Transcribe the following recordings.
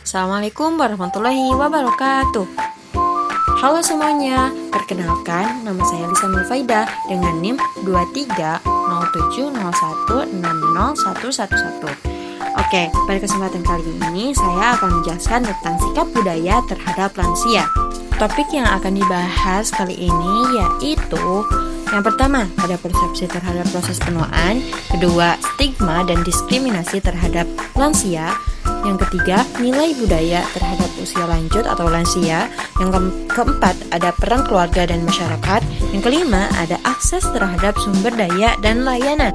Assalamualaikum warahmatullahi wabarakatuh. Halo semuanya, perkenalkan nama saya Lisa Mulfaida dengan NIM 230701601111. Oke, pada kesempatan kali ini saya akan menjelaskan tentang sikap budaya terhadap lansia. Topik yang akan dibahas kali ini yaitu yang pertama, ada persepsi terhadap proses penuaan. Kedua, stigma dan diskriminasi terhadap lansia. Yang ketiga, nilai budaya terhadap usia lanjut atau lansia. Yang keempat, ada peran keluarga dan masyarakat. Yang kelima, ada akses terhadap sumber daya dan layanan.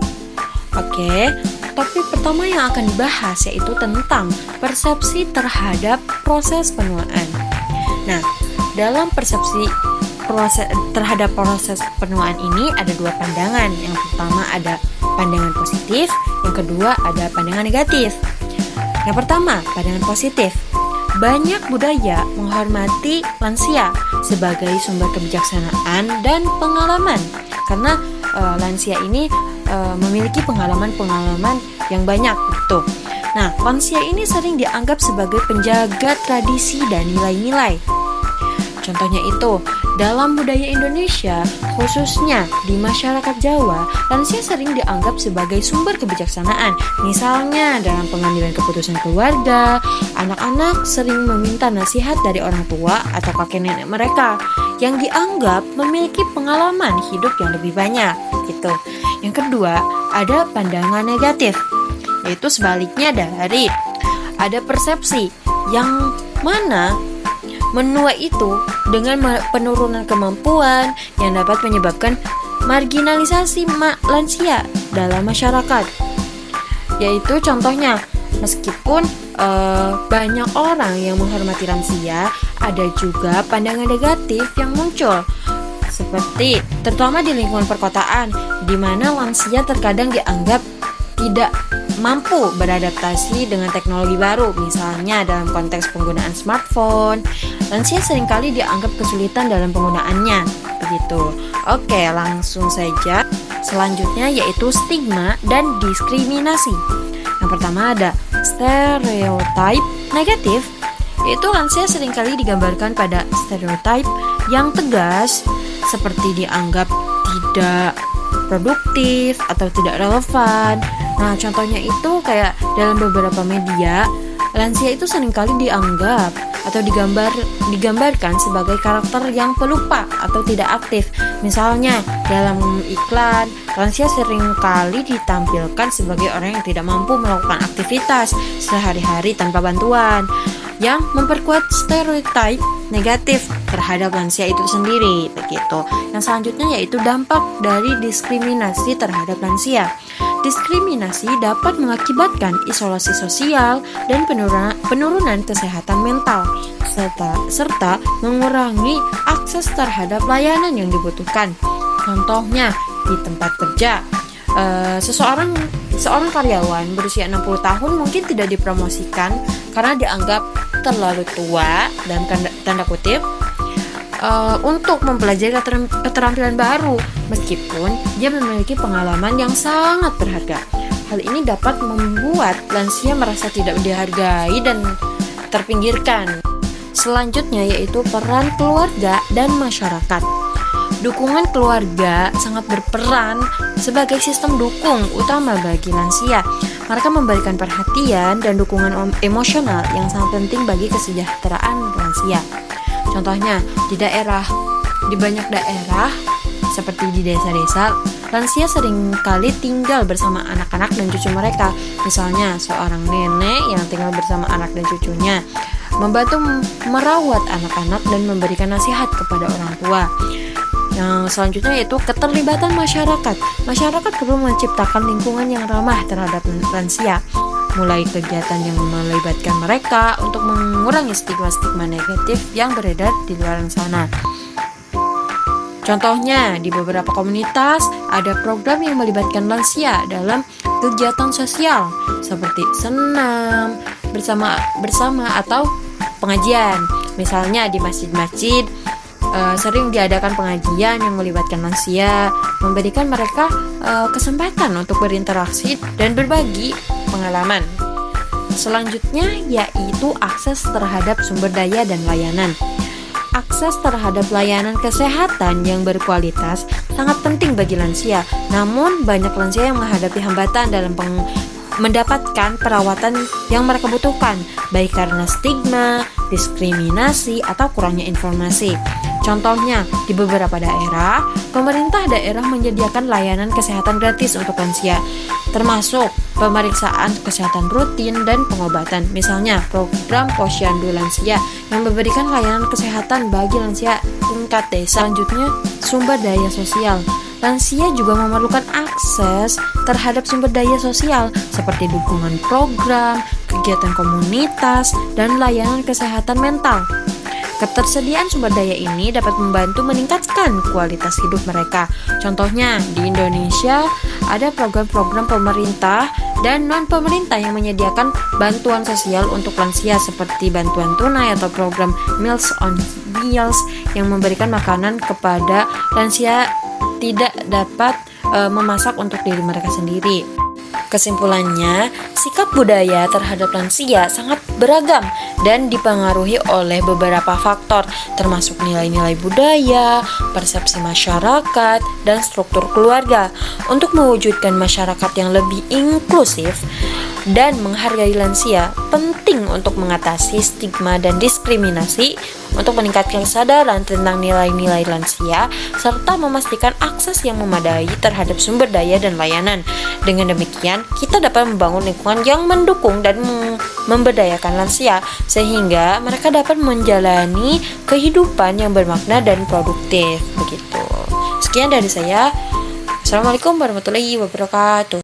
Oke, topik pertama yang akan dibahas yaitu tentang persepsi terhadap proses penuaan. Nah, dalam persepsi terhadap proses penuaan ini ada dua pandangan. Yang pertama ada pandangan positif, yang kedua ada pandangan negatif. Yang pertama, pandangan positif. Banyak budaya menghormati lansia sebagai sumber kebijaksanaan dan pengalaman. Karena lansia ini memiliki pengalaman-pengalaman yang banyak gitu. Nah, lansia ini sering dianggap sebagai penjaga tradisi dan nilai-nilai. Contohnya itu, dalam budaya Indonesia, khususnya di masyarakat Jawa, lansia sering dianggap sebagai sumber kebijaksanaan. Misalnya, dalam pengambilan keputusan keluarga, anak-anak sering meminta nasihat dari orang tua atau kakek nenek mereka yang dianggap memiliki pengalaman hidup yang lebih banyak. Gitu. Yang kedua, ada pandangan negatif, yaitu sebaliknya dari ada persepsi yang mana menua itu dengan penurunan kemampuan yang dapat menyebabkan marginalisasi lansia dalam masyarakat. Yaitu contohnya, meskipun banyak orang yang menghormati lansia, ada juga pandangan negatif yang muncul. Seperti terutama di lingkungan perkotaan, di mana lansia terkadang dianggap tidak mampu beradaptasi dengan teknologi baru. Misalnya dalam konteks penggunaan smartphone, lansia seringkali dianggap kesulitan dalam penggunaannya. Begitu. Oke, langsung saja. Selanjutnya yaitu stigma dan diskriminasi. Yang pertama ada stereotype negatif, yaitu lansia seringkali digambarkan pada stereotype yang tegas, seperti dianggap tidak produktif atau tidak relevan. Nah, contohnya itu kayak dalam beberapa media, lansia itu seringkali dianggap atau digambarkan sebagai karakter yang pelupa atau tidak aktif. Misalnya, dalam iklan, lansia seringkali ditampilkan sebagai orang yang tidak mampu melakukan aktivitas sehari-hari tanpa bantuan, yang memperkuat stereotip negatif terhadap lansia itu sendiri. Begitu. Yang selanjutnya yaitu dampak dari diskriminasi terhadap lansia. Diskriminasi dapat mengakibatkan isolasi sosial dan penurunan kesehatan mental, serta mengurangi akses terhadap layanan yang dibutuhkan. Contohnya, di tempat kerja, seorang karyawan berusia 60 tahun mungkin tidak dipromosikan karena dianggap terlalu tua dalam tanda kutip untuk mempelajari keterampilan baru, meskipun dia memiliki pengalaman yang sangat berharga. Hal ini dapat membuat lansia merasa tidak dihargai dan terpinggirkan. Selanjutnya yaitu peran keluarga dan masyarakat. Dukungan keluarga sangat berperan sebagai sistem dukung utama bagi lansia. Mereka memberikan perhatian dan dukungan emosional yang sangat penting bagi kesejahteraan lansia. Contohnya, di banyak daerah seperti di desa-desa, lansia seringkali tinggal bersama anak-anak dan cucu mereka. Misalnya, seorang nenek yang tinggal bersama anak dan cucunya, membantu merawat anak-anak dan memberikan nasihat kepada orang tua. Yang selanjutnya yaitu keterlibatan masyarakat. Masyarakat perlu menciptakan lingkungan yang ramah terhadap lansia, mulai kegiatan yang melibatkan mereka untuk mengurangi stigma-stigma negatif yang beredar di luar sana. Contohnya, di beberapa komunitas ada program yang melibatkan lansia dalam kegiatan sosial seperti senam bersama atau pengajian. Misalnya di masjid-masjid sering diadakan pengajian yang melibatkan lansia, memberikan mereka kesempatan untuk berinteraksi dan berbagi pengalaman. Selanjutnya yaitu akses terhadap sumber daya dan layanan. Akses terhadap layanan kesehatan yang berkualitas sangat penting bagi lansia. Namun banyak lansia yang menghadapi hambatan dalam mendapatkan perawatan yang mereka butuhkan, baik karena stigma, diskriminasi, atau kurangnya informasi. Contohnya, di beberapa daerah, pemerintah daerah menyediakan layanan kesehatan gratis untuk lansia, termasuk pemeriksaan kesehatan rutin dan pengobatan. Misalnya, program Posyandu Lansia yang memberikan layanan kesehatan bagi lansia tingkat desa. Selanjutnya, sumber daya sosial. Lansia juga memerlukan akses terhadap sumber daya sosial seperti dukungan program, kegiatan komunitas, dan layanan kesehatan mental. Ketersediaan sumber daya ini dapat membantu meningkatkan kualitas hidup mereka. Contohnya, di Indonesia ada program-program pemerintah dan non-pemerintah yang menyediakan bantuan sosial untuk lansia seperti bantuan tunai atau program Meals on Wheels yang memberikan makanan kepada lansia tidak dapat memasak untuk diri mereka sendiri. Kesimpulannya, sikap budaya terhadap lansia sangat beragam dan dipengaruhi oleh beberapa faktor, termasuk nilai-nilai budaya, persepsi masyarakat, dan struktur keluarga. Untuk mewujudkan masyarakat yang lebih inklusif dan menghargai lansia, penting untuk mengatasi stigma dan diskriminasi, untuk meningkatkan kesadaran tentang nilai-nilai lansia, serta memastikan akses yang memadai terhadap sumber daya dan layanan. Dengan demikian, kita dapat membangun lingkungan yang mendukung dan memberdayakan lansia, sehingga mereka dapat menjalani kehidupan yang bermakna dan produktif. Begitu. Sekian dari saya. Assalamualaikum warahmatullahi wabarakatuh.